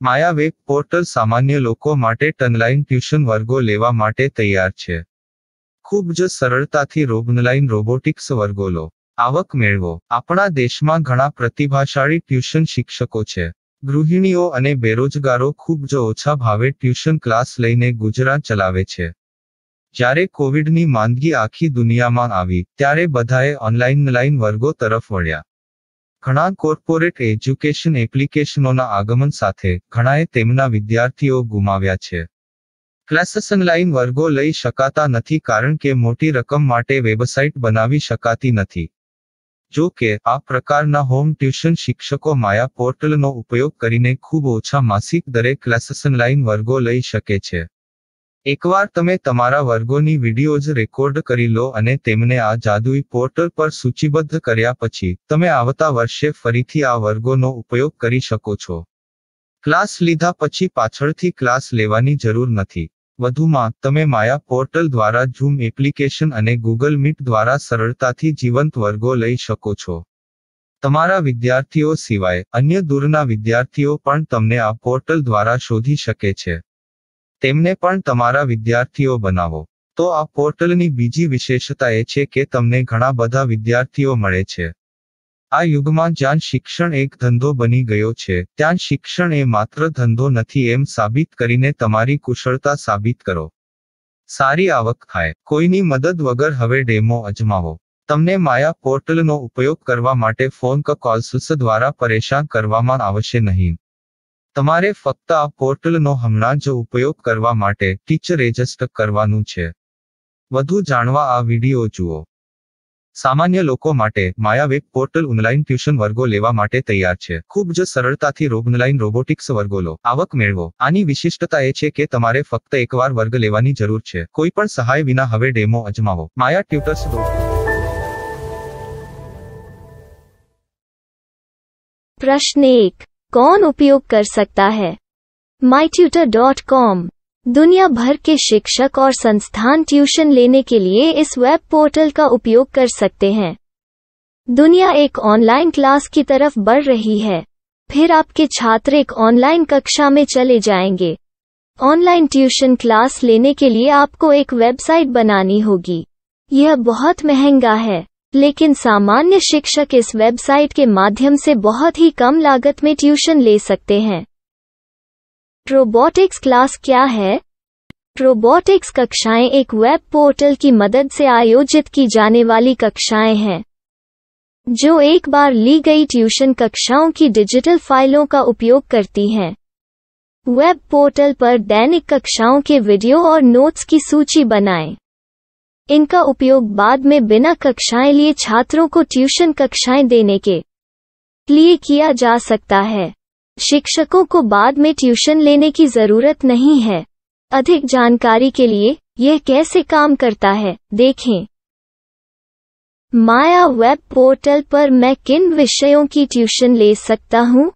માયા web portal સામાન્ય લોકો માટે ઓનલાઈન ટ્યુશન વર્ગો લેવા માટે તૈયાર છે. ખૂબ જ સરળતાથી ઓનલાઈન રોબોટિક્સ વર્ગો લો, આવક મેળવો. આપણા દેશમાં ઘણા પ્રતિભાશાળી ટ્યુશન શિક્ષકો છે. ગૃહિણીઓ અને બેરોજગારો ખૂબ જ ઓછા ભાવે ટ્યુશન ક્લાસ લઈને ગુજરાન ચલાવે છે. જ્યારે કોવિડની માંદગી આખી દુનિયામાં આવી ત્યારે બધાએ ઓનલાઈન વર્ગો તરફ વળ્યા. ઘણા કોર્પોરેટ એજ્યુકેશન એપ્લિકેશનોના આગમન સાથે ઘણાએ તેમના વિદ્યાર્થીઓ ગુમાવ્યા છે. ક્લાસીસ ઓનલાઈન વર્ગો લઈ શકાતા નથી કારણ કે મોટી રકમ માટે વેબસાઇટ બનાવી શકાતી નથી. જો કે આ પ્રકારના હોમ ટ્યુશન શિક્ષકો માયા પોર્ટલનો ઉપયોગ કરીને ખૂબ ઓછા માસિક દરે ક્લાસીસ ઓનલાઈન વર્ગો લઈ શકે છે. એકવાર તમે તમારા વર્ગોની વિડીયોઝ રેકોર્ડ કરી લો અને તેમને આ જાદુઈ પોર્ટલ પર સૂચિબદ્ધ કર્યા પછી તમે આવતા વર્ષે ફરીથી આ વર્ગોનો ઉપયોગ કરી શકો છો. ક્લાસ લીધા પછી પાછળથી ક્લાસ લેવાની જરૂર નથી. વધુમાં તમે માયા પોર્ટલ દ્વારા ઝૂમ એપ્લિકેશન અને ગૂગલ મીટ દ્વારા સરળતાથી જીવંત વર્ગો લઈ શકો છો. તમારા વિદ્યાર્થીઓ સિવાય અન્ય દૂરના વિદ્યાર્થીઓ પણ તમને આ પોર્ટલ દ્વારા શોધી શકે છે. તેમને પણ તમારા વિદ્યાર્થીઓ બનાવો. તો આ પોર્ટલની બીજી વિશેષતા એ છે કે તમને ઘણા બધા વિદ્યાર્થીઓ મળે છે. આ યુગમાં જ્યાં શિક્ષણ એક ધંધો બની ગયો છે ત્યાં શિક્ષણ એ માત્ર ધંધો નથી એમ સાબિત કરીને તમારી કુશળતા સાબિત કરો. સારી આવક થાય. કોઈની મદદ વગર હવે ડેમો અજમાવો. તમને માયા પોર્ટલનો ઉપયોગ કરવા માટે ફોન કોલ્સ દ્વારા પરેશાન કરવામાં આવશે નહીં. તમારે ફક્ત આ પોર્ટલનો હમણાં જ ઉપયોગ કરવા માટે ટીચર રજિસ્ટર કરવાનું છે. વધુ જાણવા આ વિડિયો જુઓ. સામાન્ય લોકો માટે માયા વેબ પોર્ટલ ઓનલાઈન ટ્યુશન વર્ગો લેવા માટે તૈયાર છે. ખૂબ જ સરળતાથી ઓનલાઈન રોબોટિક્સ વર્ગો લો, આવક મેળવો. આની વિશિષ્ટતા એ છે કે તમારે ફક્ત એકવાર વર્ગ લેવાની જરૂર છે. કોઈ પણ સહાય વિના હવે ડેમો અજમાવો. માયા ટ્યુટર્સ. प्रश्न 1. कौन उपयोग कर सकता है? mytutor.com दुनिया भर के शिक्षक और संस्थान ट्यूशन लेने के लिए इस वेब पोर्टल का उपयोग कर सकते हैं. दुनिया एक ऑनलाइन क्लास की तरफ बढ़ रही है. फिर आपके छात्र एक ऑनलाइन कक्षा में चले जाएंगे. ऑनलाइन ट्यूशन क्लास लेने के लिए आपको एक वेबसाइट बनानी होगी. यह बहुत महंगा है, लेकिन सामान्य शिक्षक इस वेबसाइट के माध्यम से बहुत ही कम लागत में ट्यूशन ले सकते हैं. रोबोटिक्स क्लास क्या है? रोबोटिक्स कक्षाएं एक वेब पोर्टल की मदद से आयोजित की जाने वाली कक्षाएं हैं, जो एक बार ली गई ट्यूशन कक्षाओं की डिजिटल फाइलों का उपयोग करती हैं. वेब पोर्टल पर दैनिक कक्षाओं के वीडियो और नोट्स की सूची बनाएं. इनका उपयोग बाद में बिना कक्षाएं लिए छात्रों को ट्यूशन कक्षाएं देने के लिए किया जा सकता है. शिक्षकों को बाद में ट्यूशन लेने की जरूरत नहीं है. अधिक जानकारी के लिए यह कैसे काम करता है देखें. माया वेब पोर्टल पर मैं किन विषयों की ट्यूशन ले सकता हूँ?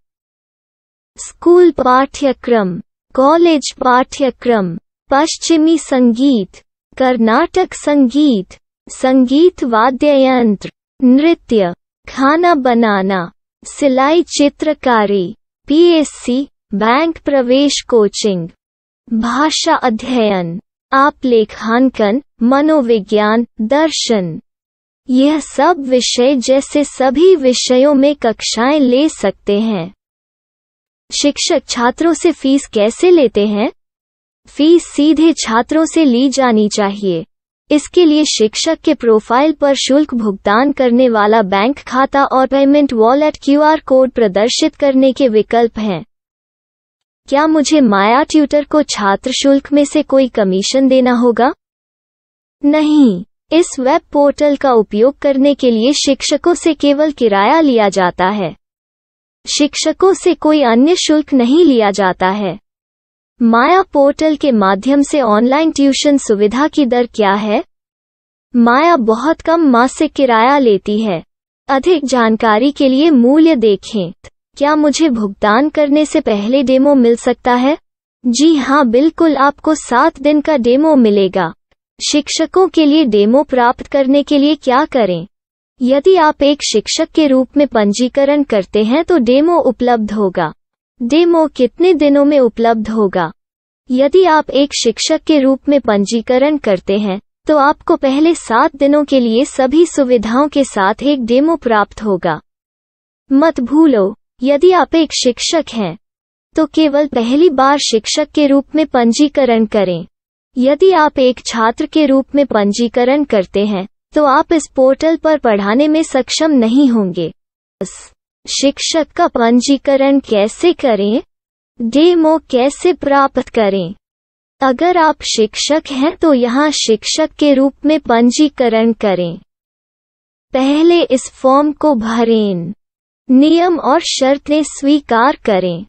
स्कूल पाठ्यक्रम, कॉलेज पाठ्यक्रम, पश्चिमी संगीत, कर्नाटक संगीत, संगीत वाद्य यंत्र, नृत्य, खाना बनाना, सिलाई चित्रकारी, पीएससी, बैंक प्रवेश कोचिंग, भाषा अध्ययन, आप लेखांकन, मनोविज्ञान, दर्शन. यह सब विषय जैसे सभी विषयों में कक्षाएं ले सकते हैं. शिक्षक छात्रों से फीस कैसे लेते हैं? फीस सीधे छात्रों से ली जानी चाहिए. इसके लिए शिक्षक के प्रोफाइल पर शुल्क भुगतान करने वाला बैंक खाता और पेमेंट वॉलेट क्यूआर कोड प्रदर्शित करने के विकल्प हैं. क्या मुझे माया ट्यूटर को छात्र शुल्क में से कोई कमीशन देना होगा? नहीं. इस वेब पोर्टल का उपयोग करने के लिए शिक्षकों से केवल किराया लिया जाता है. शिक्षकों से कोई अन्य शुल्क नहीं लिया जाता है. माया पोर्टल के माध्यम से ऑनलाइन ट्यूशन सुविधा की दर क्या है? माया बहुत कम मासिक किराया लेती है. अधिक जानकारी के लिए मूल्य देखें. क्या मुझे भुगतान करने से पहले डेमो मिल सकता है? जी हाँ, बिल्कुल. आपको 7 दिन का डेमो मिलेगा. शिक्षकों के लिए डेमो प्राप्त करने के लिए क्या करें? यदि आप एक शिक्षक के रूप में पंजीकरण करते हैं तो डेमो उपलब्ध होगा. डेमो कितने दिनों में उपलब्ध होगा? यदि आप एक शिक्षक के रूप में पंजीकरण करते हैं, तो आपको पहले 7 दिनों के लिए सभी सुविधाओं के साथ एक डेमो प्राप्त होगा। मत भूलो, यदि आप एक शिक्षक हैं, तो केवल पहली बार शिक्षक के रूप में पंजीकरण करें। यदि आप एक छात्र के रूप में पंजीकरण करते हैं, तो आप इस पोर्टल पर पढ़ाने में सक्षम नहीं होंगे। शिक्षक का पंजीकरण कैसे करें? डेमो कैसे प्राप्त करें? अगर आप शिक्षक हैं तो यहाँ शिक्षक के रूप में पंजीकरण करें। पहले इस फॉर्म को भरें। नियम और शर्तें स्वीकार करें।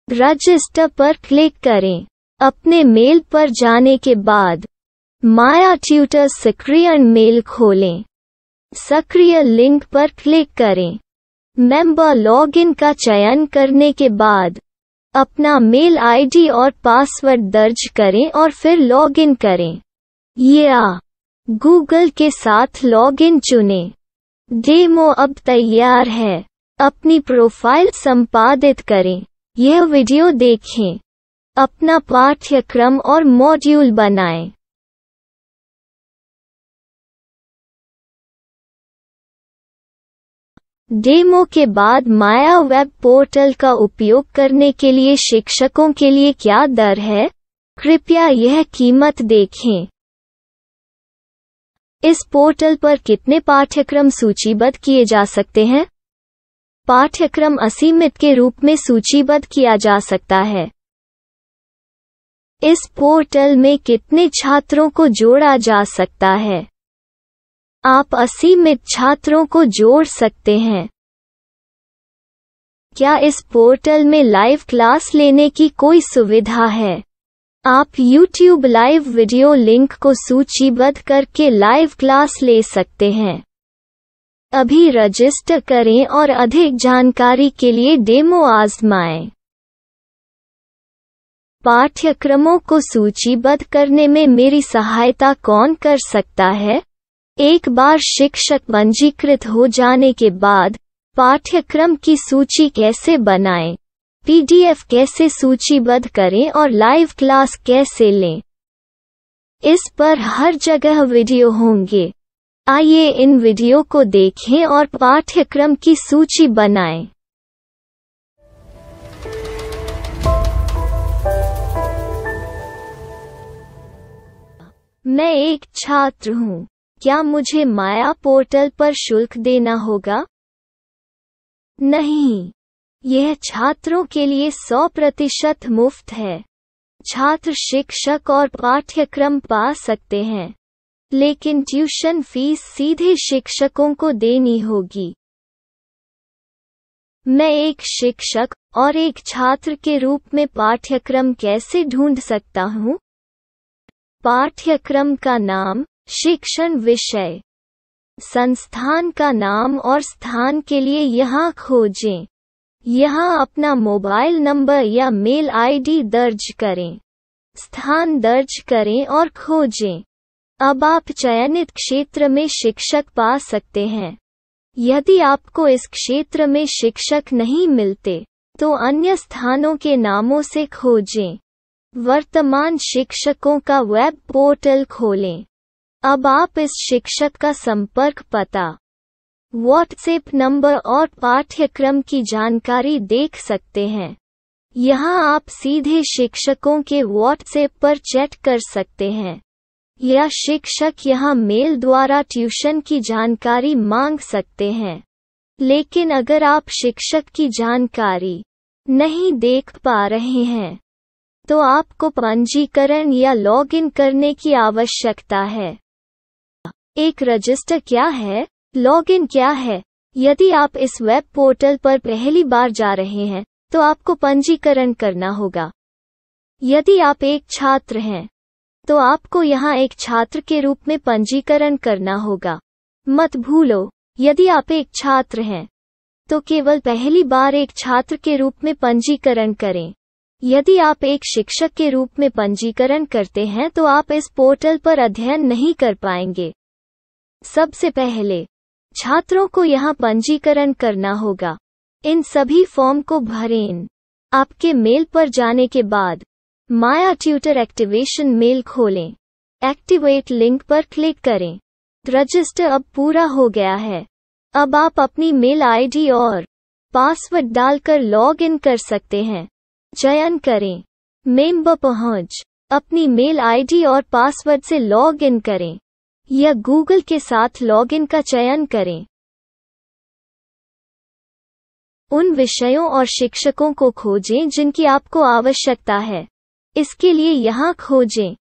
रजिस्टर पर क्लिक करें। अपने मेल पर जाने के बाद माया ट्यूटर सक्रिय मेल खोलें। सक्रिय लिंक पर क्लिक करें। मेंबर लॉगिन का चयन करने के बाद अपना मेल आईडी और पासवर्ड दर्ज करें और फिर लॉगिन करें या गूगल के साथ लॉगिन चुनें। डेमो अब तैयार है। अपनी प्रोफाइल संपादित करें। यह वीडियो देखें। अपना पाठ्यक्रम और मॉड्यूल बनाएं। डेमो के बाद माया वेब पोर्टल का उपयोग करने के लिए शिक्षकों के लिए क्या दर है? कृपया यह कीमत देखें। इस पोर्टल पर कितने पाठ्यक्रम सूचीबद्ध किए जा सकते हैं? पाठ्यक्रम असीमित के रूप में सूचीबद्ध किया जा सकता है। इस पोर्टल में कितने छात्रों को जोड़ा जा सकता है? आप असीमित छात्रों को जोड़ सकते हैं। क्या इस पोर्टल में लाइव क्लास लेने की कोई सुविधा है? आप YouTube लाइव वीडियो लिंक को सूचीबद्ध करके लाइव क्लास ले सकते हैं। अभी रजिस्टर करें और अधिक जानकारी के लिए डेमो आज़माएं। पाठ्यक्रमों को सूचीबद्ध करने में मेरी सहायता कौन कर सकता है? एक बार शिक्षक पंजीकृत हो जाने के बाद पाठ्यक्रम की सूची कैसे बनाएं? PDF कैसे सूचीबद्ध करें और लाइव क्लास कैसे लें? इस पर हर जगह वीडियो होंगे। आइए इन वीडियो को देखें और पाठ्यक्रम की सूची बनाएं। मैं एक छात्र हूँ। क्या मुझे माया पोर्टल पर शुल्क देना होगा? नहीं, यह छात्रों के लिए 100% मुफ्त है। छात्र शिक्षक और पाठ्यक्रम पा सकते हैं, लेकिन ट्यूशन फीस सीधे शिक्षकों को देनी होगी। मैं एक शिक्षक और एक छात्र के रूप में पाठ्यक्रम कैसे ढूंढ सकता हूँ? पाठ्यक्रम का नाम, शिक्षण विषय, संस्थान का नाम और स्थान के लिए यहाँ खोजें। यहाँ अपना मोबाइल नंबर या मेल आईडी दर्ज करें। स्थान दर्ज करें और खोजें। अब आप चयनित क्षेत्र में शिक्षक पा सकते हैं। यदि आपको इस क्षेत्र में शिक्षक नहीं मिलते, तो अन्य स्थानों के नामों से खोजें। वर्तमान शिक्षकों का वेब पोर्टल खोलें। अब आप इस शिक्षक का संपर्क पता, व्हाट्सएप नंबर और पाठ्यक्रम की जानकारी देख सकते हैं। यहाँ आप सीधे शिक्षकों के व्हाट्सएप पर चैट कर सकते हैं, या शिक्षक यहाँ मेल द्वारा ट्यूशन की जानकारी मांग सकते हैं। लेकिन अगर आप शिक्षक की जानकारी नहीं देख पा रहे हैं, तो आपको पंजीकरण या लॉगिन करने की आवश्यकता है। एक रजिस्टर क्या है? लॉगिन क्या है? यदि आप इस वेब पोर्टल पर पहली बार जा रहे हैं, तो आपको पंजीकरण करना होगा। यदि आप एक छात्र हैं, तो आपको यहाँ एक छात्र के रूप में पंजीकरण करना होगा। मत भूलो, यदि आप एक छात्र हैं, तो केवल पहली बार एक छात्र के रूप में पंजीकरण करें। यदि आप एक शिक्षक के रूप में पंजीकरण करते हैं, तो आप इस पोर्टल पर अध्ययन नहीं कर पाएंगे। सबसे पहले छात्रों को यहाँ पंजीकरण करना होगा। इन सभी फॉर्म को भरें। आपके मेल पर जाने के बाद माया ट्यूटर एक्टिवेशन मेल खोलें। एक्टिवेट लिंक पर क्लिक करें। रजिस्टर अब पूरा हो गया है। अब आप अपनी मेल आईडी और पासवर्ड डालकर लॉग इन कर सकते हैं। चयन करें मेंबर पहुंच। अपनी मेल आईडी और पासवर्ड से लॉग इन करें या गूगल के साथ लॉग इन का चयन करें। उन विषयों और शिक्षकों को खोजें जिनकी आपको आवश्यकता है। इसके लिए यहाँ खोजें।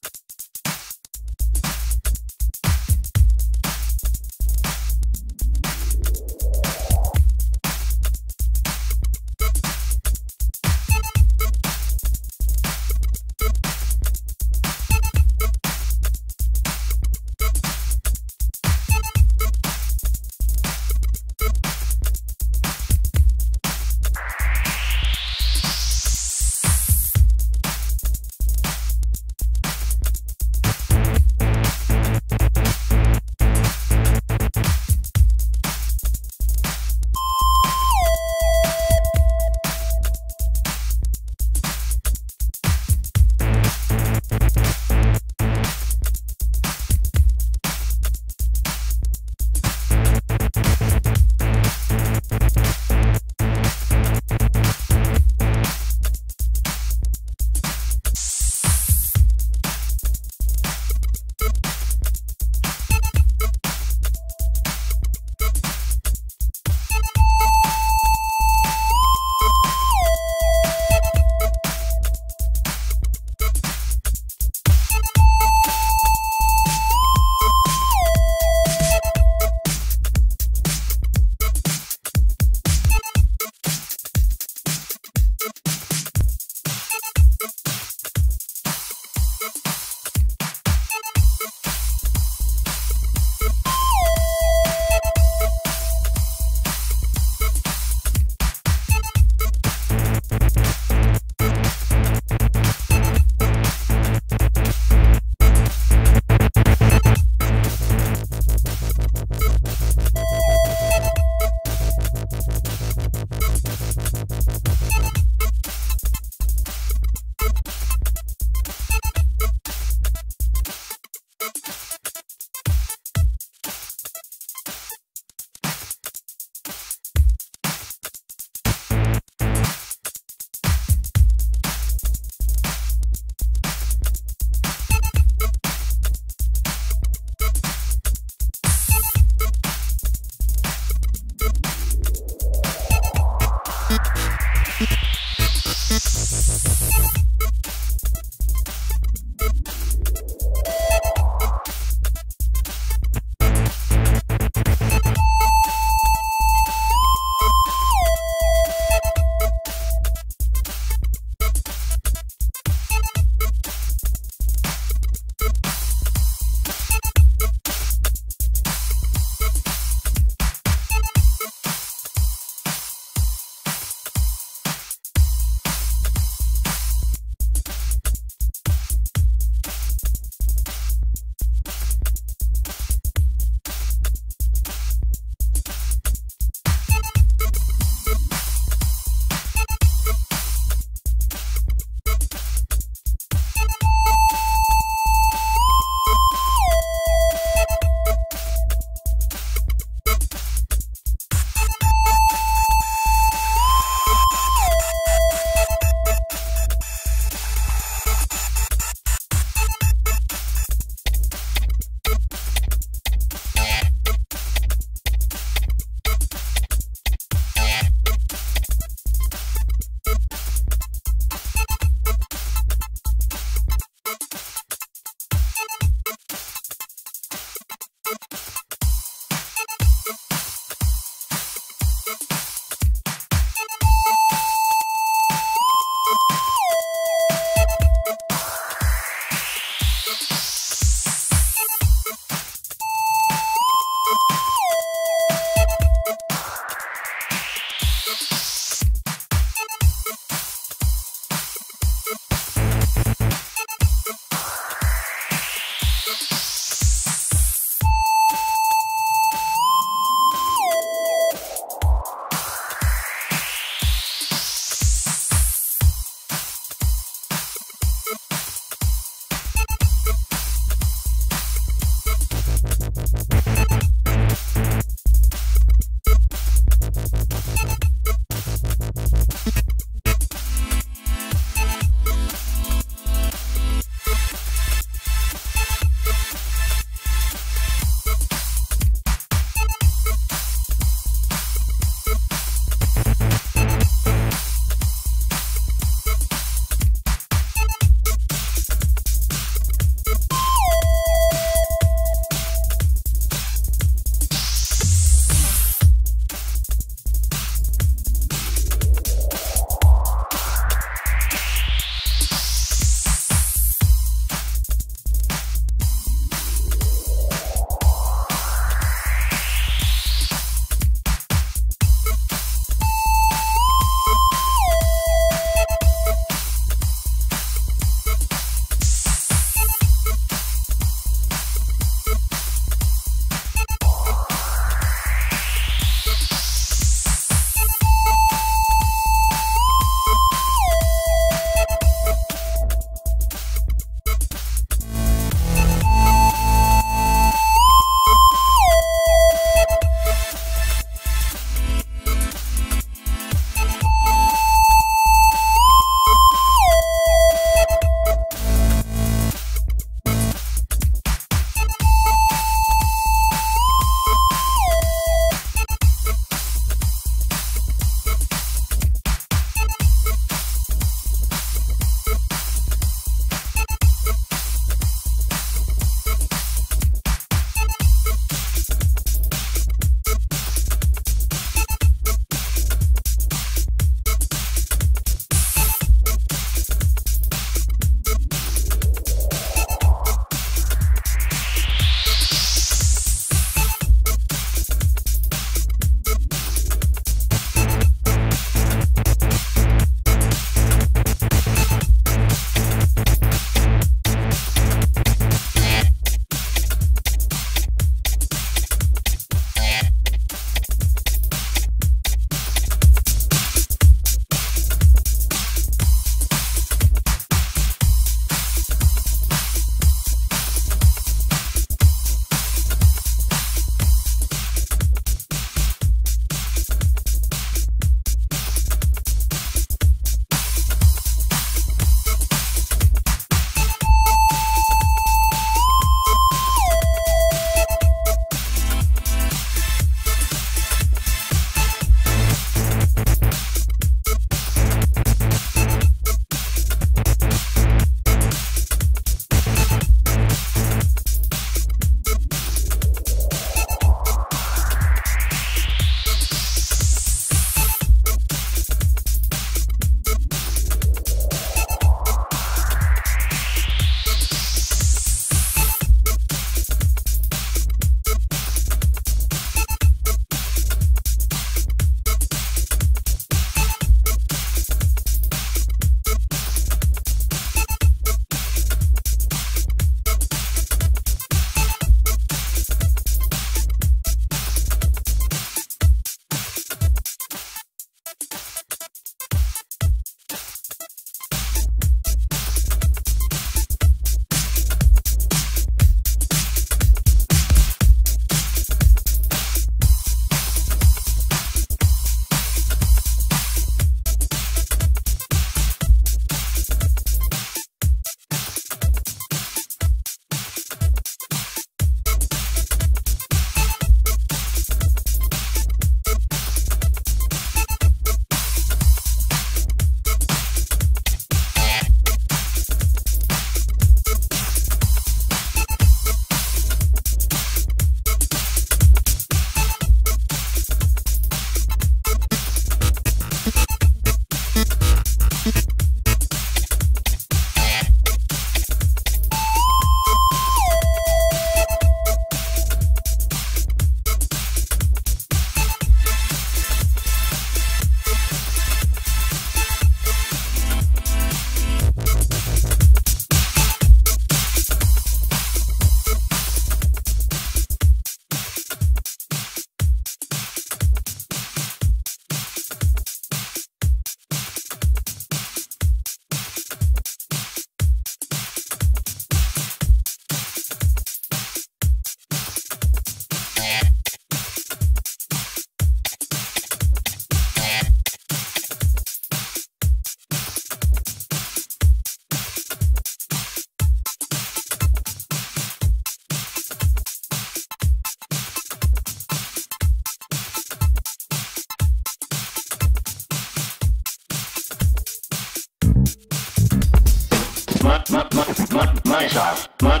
My style. My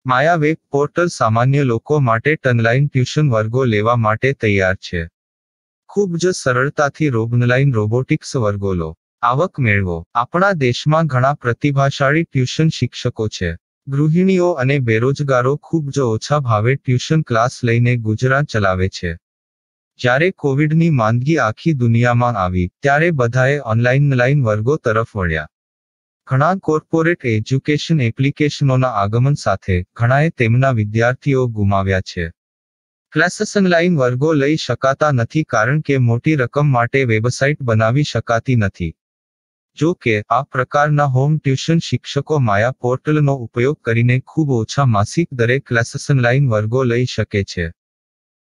Maya web portal સામાન્ય લોકો માટે ઓનલાઈન ટ્યુશન વર્ગો લેવા માટે તૈયાર છે. ખૂબ જ સરળતાથી ઓનલાઈન રોબોટિક્સ વર્ગો લો. આવક મેળવો. આપણા દેશમાં ઘણા પ્રતિભાશાળી ટ્યુશન શિક્ષકો છે. ગૃહિણીઓ અને બેરોજગારો ખૂબ જ ઓછા ભાવે ટ્યુશન ક્લાસ લઈને ગુજરાન ચલાવે છે. જ્યારે કોવિડની માંદગી આખી દુનિયામાં આવી ત્યારે બધાએ ઓનલાઈન વર્ગો તરફ વળ્યા. ઘણા કોર્પોરેટ એજ્યુકેશન એપ્લિકેશનોના આગમન સાથે ઘણાએ તેમના વિદ્યાર્થીઓ ગુમાવ્યા છે. ક્લાસીસ ઓનલાઈન વર્ગો લઈ શકાતા નથી કારણ કે મોટી રકમ માટે વેબસાઇટ બનાવી શકાતી નથી. જો કે આ પ્રકારના હોમ ટ્યુશન શિક્ષકો માયા પોર્ટલનો ઉપયોગ કરીને ખૂબ ઓછા માસિક દરે ક્લાસીસ ઓનલાઈન વર્ગો લઈ શકે છે.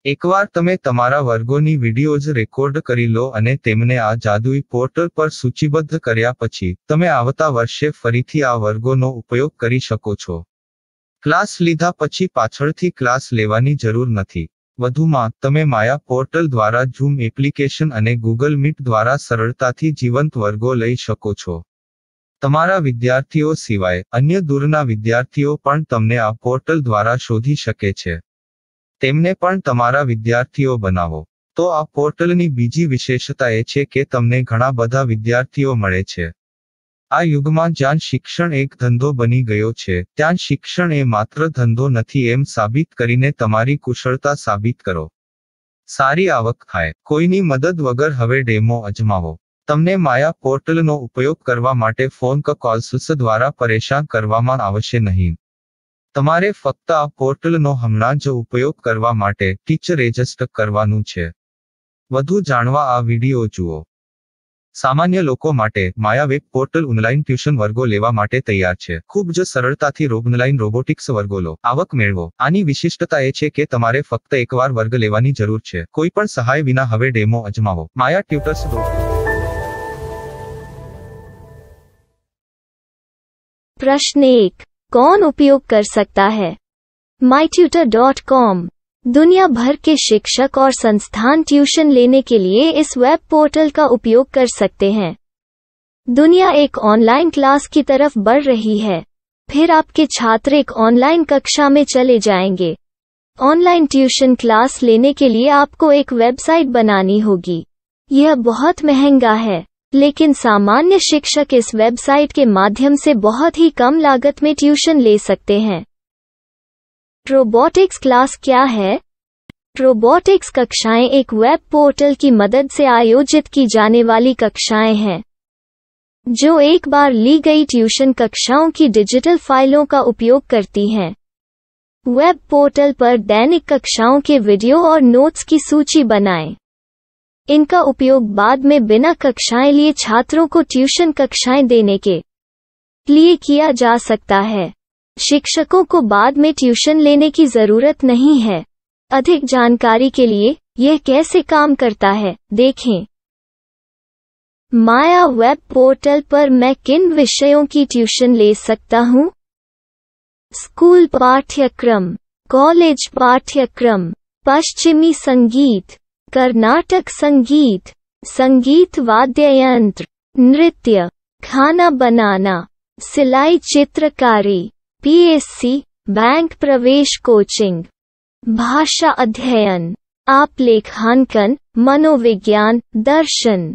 એકવાર તમે તમારા વર્ગોની વિડીયોઝ રેકોર્ડ કરી લો અને તેમને આ જાદુઈ પોર્ટલ પર સૂચિબદ્ધ કર્યા પછી તમે આવતા વર્ષે ફરીથી આ વર્ગોનો ઉપયોગ કરી શકો છો. ક્લાસ લીધા પછી પાછળથી ક્લાસ લેવાની જરૂર નથી. વધુમાં તમે માયા પોર્ટલ દ્વારા ઝૂમ એપ્લિકેશન અને ગૂગલ મીટ દ્વારા સરળતાથી જીવંત વર્ગો લઈ શકો છો. તમારા વિદ્યાર્થીઓ સિવાય અન્ય દૂરના વિદ્યાર્થીઓ પણ તમને આ પોર્ટલ દ્વારા શોધી શકે છે. તેમને પણ તમારા વિદ્યાર્થીઓ બનાવો. તો આ પોર્ટલની બીજી વિશેષતા એ છે કે તમને ઘણા બધા વિદ્યાર્થીઓ મળે છે. આ યુગમાં જ્યાં શિક્ષણ એક ધંધો બની ગયો છે ત્યાં શિક્ષણ એ માત્ર ધંધો નથી એમ સાબિત કરીને તમારી કુશળતા સાબિત કરો. સારી આવક થાય. કોઈની મદદ વગર હવે ડેમો અજમાવો. તમને માયા પોર્ટલનો ઉપયોગ કરવા માટે ફોન કોલ્સ દ્વારા પરેશાન કરવામાં આવશે નહીં. તમારે ફક્ત આ પોર્ટલનો હમણાં જ ઉપયોગ કરવા માટે ટીચર રજિસ્ટર કરવાનું છે. વધુ જાણવા આ વિડિયો જુઓ. સામાન્ય લોકો માટે માયા વેબ પોર્ટલ ઓનલાઈન ટ્યુશન વર્ગો લેવા માટે તૈયાર છે. ખૂબ જ સરળતાથી ઓનલાઈન રોબોટિક્સ વર્ગો લો. આવક મેળવો. આની વિશિષ્ટતા એ છે કે તમારે ફક્ત એકવાર વર્ગ લેવાની જરૂર છે. કોઈ પણ સહાય વિના હવે ડેમો અજમાવો. માયા ટ્યુટર્સ. प्रश्न 1. कौन उपयोग कर सकता है? mytutor.com दुनिया भर के शिक्षक और संस्थान ट्यूशन लेने के लिए इस वेब पोर्टल का उपयोग कर सकते हैं. दुनिया एक ऑनलाइन क्लास की तरफ बढ़ रही है. फिर आपके छात्र एक ऑनलाइन कक्षा में चले जाएंगे. ऑनलाइन ट्यूशन क्लास लेने के लिए आपको एक वेबसाइट बनानी होगी. यह बहुत महंगा है, लेकिन सामान्य शिक्षक इस वेबसाइट के माध्यम से बहुत ही कम लागत में ट्यूशन ले सकते हैं. रोबोटिक्स क्लास क्या है? रोबोटिक्स कक्षाएं एक वेब पोर्टल की मदद से आयोजित की जाने वाली कक्षाएं हैं, जो एक बार ली गई ट्यूशन कक्षाओं की डिजिटल फाइलों का उपयोग करती हैं. वेब पोर्टल पर दैनिक कक्षाओं के वीडियो और नोट्स की सूची बनाएं. इनका उपयोग बाद में बिना कक्षाएं लिए छात्रों को ट्यूशन कक्षाएं देने के लिए किया जा सकता है। शिक्षकों को बाद में ट्यूशन लेने की जरूरत नहीं है। अधिक जानकारी के लिए यह कैसे काम करता है, देखें। माया वेब पोर्टल पर मैं किन विषयों की ट्यूशन ले सकता हूँ? स्कूल पाठ्यक्रम, कॉलेज पाठ्यक्रम, पश्चिमी संगीत, कर्नाटक संगीत, संगीत वाद्य यंत्र, नृत्य, खाना बनाना, सिलाई चित्रकारी, पीएससी, बैंक प्रवेश कोचिंग, भाषा अध्ययन, आप लेखांकन, मनोविज्ञान, दर्शन।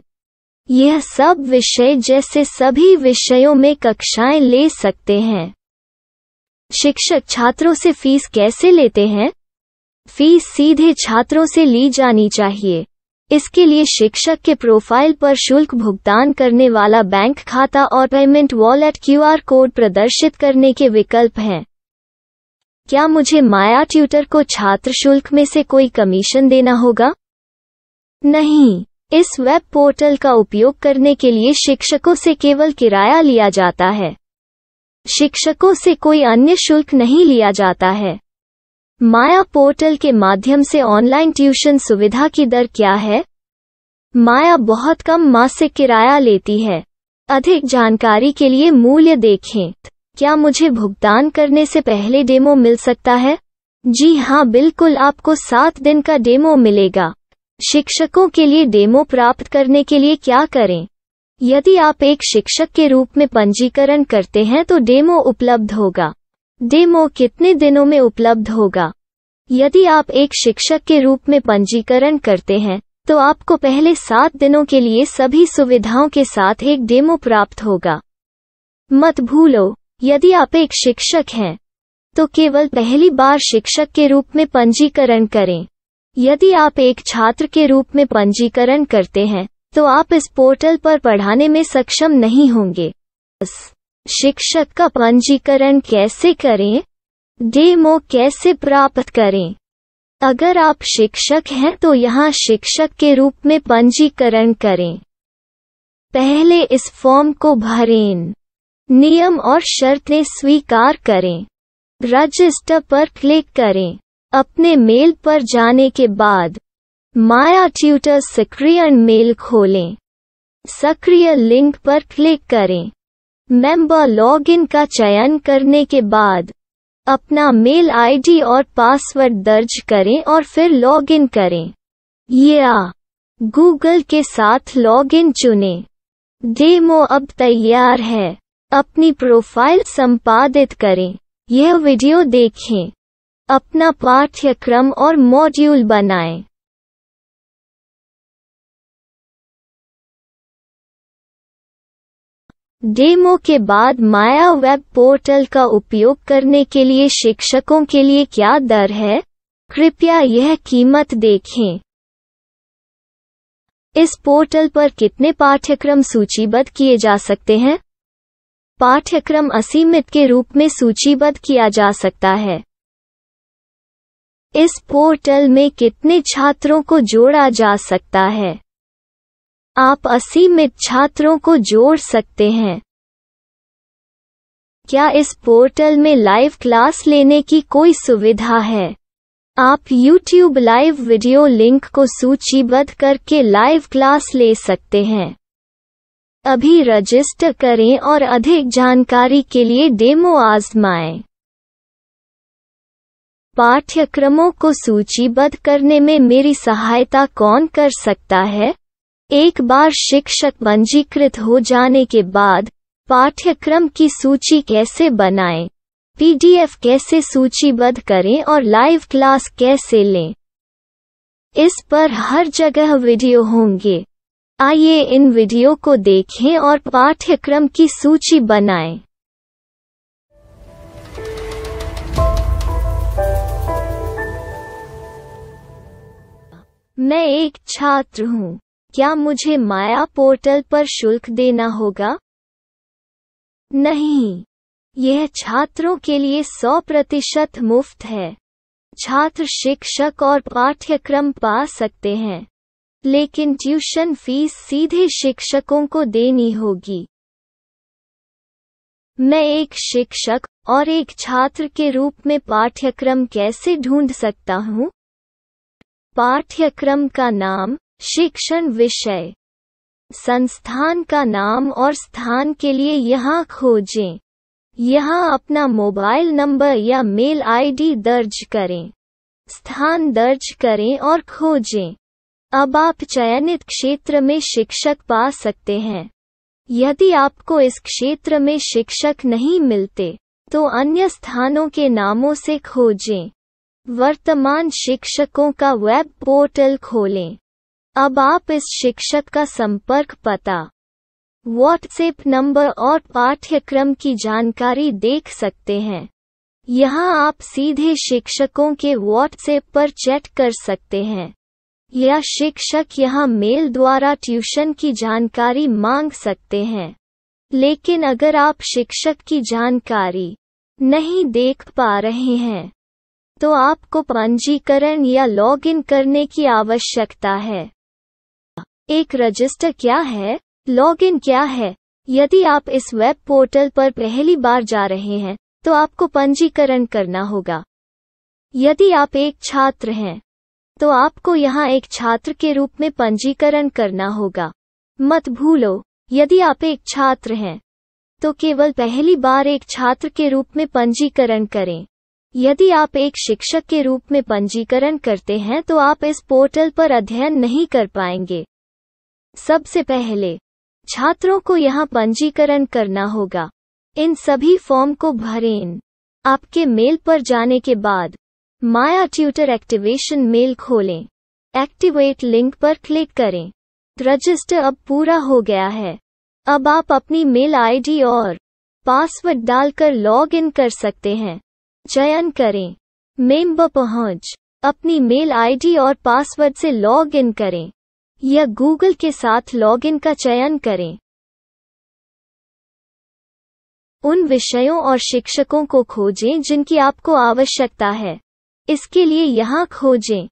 यह सब विषय जैसे सभी विषयों में कक्षाएं ले सकते हैं। शिक्षक छात्रों से फीस कैसे लेते हैं? फीस सीधे छात्रों से ली जानी चाहिए। इसके लिए शिक्षक के प्रोफाइल पर शुल्क भुगतान करने वाला बैंक खाता और पेमेंट वॉलेट क्यूआर कोड प्रदर्शित करने के विकल्प हैं। क्या मुझे माया ट्यूटर को छात्र शुल्क में से कोई कमीशन देना होगा? नहीं, इस वेब पोर्टल का उपयोग करने के लिए शिक्षकों से केवल किराया लिया जाता है। शिक्षकों से कोई अन्य शुल्क नहीं लिया जाता है। माया पोर्टल के माध्यम से ऑनलाइन ट्यूशन सुविधा की दर क्या है? माया बहुत कम मासिक किराया लेती है। अधिक जानकारी के लिए मूल्य देखें। क्या मुझे भुगतान करने से पहले डेमो मिल सकता है? जी हाँ, बिल्कुल, आपको 7 दिन का डेमो मिलेगा। शिक्षकों के लिए डेमो प्राप्त करने के लिए क्या करें? यदि आप एक शिक्षक के रूप में पंजीकरण करते हैं तो डेमो उपलब्ध होगा। डेमो कितने दिनों में उपलब्ध होगा? यदि आप एक शिक्षक के रूप में पंजीकरण करते हैं तो आपको पहले 7 दिनों के लिए सभी सुविधाओं के साथ एक डेमो प्राप्त होगा। मत भूलो, यदि आप एक शिक्षक हैं तो केवल पहली बार शिक्षक के रूप में पंजीकरण करें। यदि आप एक छात्र के रूप में पंजीकरण करते हैं तो आप इस पोर्टल पर पढ़ाने में सक्षम नहीं होंगे। शिक्षक का पंजीकरण कैसे करें? डेमो कैसे प्राप्त करें? अगर आप शिक्षक हैं तो यहाँ शिक्षक के रूप में पंजीकरण करें। पहले इस फॉर्म को भरें। नियम और शर्तें स्वीकार करें। रजिस्टर पर क्लिक करें। अपने मेल पर जाने के बाद माया ट्यूटर सक्रिय मेल खोलें। सक्रिय लिंक पर क्लिक करें। मेंबर लॉगिन का चयन करने के बाद अपना मेल आईडी और पासवर्ड दर्ज करें और फिर लॉगिन करें या गूगल के साथ लॉगिन चुनें। डेमो अब तैयार है। अपनी प्रोफाइल संपादित करें। यह वीडियो देखें। अपना पाठ्यक्रम और मॉड्यूल बनाएं। डेमो के बाद माया वेब पोर्टल का उपयोग करने के लिए शिक्षकों के लिए क्या दर है? कृपया यह कीमत देखें। इस पोर्टल पर कितने पाठ्यक्रम सूचीबद्ध किए जा सकते हैं? पाठ्यक्रम असीमित के रूप में सूचीबद्ध किया जा सकता है। इस पोर्टल में कितने छात्रों को जोड़ा जा सकता है? आप असीमित छात्रों को जोड़ सकते हैं। क्या इस पोर्टल में लाइव क्लास लेने की कोई सुविधा है? आप YouTube लाइव वीडियो लिंक को सूचीबद्ध करके लाइव क्लास ले सकते हैं। अभी रजिस्टर करें और अधिक जानकारी के लिए डेमो आजमाएं। पाठ्यक्रमों को सूचीबद्ध करने में मेरी सहायता कौन कर सकता है? एक बार शिक्षक पंजीकृत हो जाने के बाद पाठ्यक्रम की सूची कैसे बनाएं? PDF कैसे सूचीबद्ध करें और लाइव क्लास कैसे लें? इस पर हर जगह वीडियो होंगे। आइए इन वीडियो को देखें और पाठ्यक्रम की सूची बनाएं। मैं एक छात्र हूँ। क्या मुझे माया पोर्टल पर शुल्क देना होगा? नहीं, यह छात्रों के लिए 100% मुफ्त है। छात्र शिक्षक और पाठ्यक्रम पा सकते हैं। लेकिन ट्यूशन फीस सीधे शिक्षकों को देनी होगी। मैं एक शिक्षक और एक छात्र के रूप में पाठ्यक्रम कैसे ढूंढ सकता हूँ? पाठ्यक्रम का नाम, शिक्षण विषय, संस्थान का नाम और स्थान के लिए यहाँ खोजें। यहाँ अपना मोबाइल नंबर या मेल आईडी दर्ज करें। स्थान दर्ज करें और खोजें। अब आप चयनित क्षेत्र में शिक्षक पा सकते हैं। यदि आपको इस क्षेत्र में शिक्षक नहीं मिलते, तो अन्य स्थानों के नामों से खोजें। वर्तमान शिक्षकों का वेब पोर्टल खोलें। अब आप इस शिक्षक का संपर्क पता, व्हाट्सएप नंबर और पाठ्यक्रम की जानकारी देख सकते हैं। यहाँ आप सीधे शिक्षकों के व्हाट्सएप पर चैट कर सकते हैं, या शिक्षक यहाँ मेल द्वारा ट्यूशन की जानकारी मांग सकते हैं। लेकिन अगर आप शिक्षक की जानकारी नहीं देख पा रहे हैं, तो आपको पंजीकरण या लॉगिन करने की आवश्यकता है। एक रजिस्टर क्या है? लॉगिन क्या है? यदि आप इस वेब पोर्टल पर पहली बार जा रहे हैं, तो आपको पंजीकरण करना होगा। यदि आप एक छात्र हैं, तो आपको यहाँ एक छात्र के रूप में पंजीकरण करना होगा। मत भूलो, यदि आप एक छात्र हैं, तो केवल पहली बार एक छात्र के रूप में पंजीकरण करें। यदि आप एक शिक्षक के रूप में पंजीकरण करते हैं, तो आप इस पोर्टल पर अध्ययन नहीं कर पाएंगे। सबसे पहले, छात्रों को यहाँ पंजीकरण करना होगा। इन सभी फॉर्म को भरें। आपके मेल पर जाने के बाद, माया ट्यूटर एक्टिवेशन मेल खोलें। एक्टिवेट लिंक पर क्लिक करें। रजिस्टर अब पूरा हो गया है। अब आप अपनी मेल आईडी और पासवर्ड डालकर लॉग इन कर सकते हैं। चयन करें मेंबर पहुंच। अपनी मेल आईडी और पासवर्ड से लॉग इन करें, या गूगल के साथ लॉगिन का चयन करें। उन विषयों और शिक्षकों को खोजें जिनकी आपको आवश्यकता है। इसके लिए यहाँ खोजें।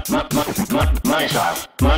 my style. My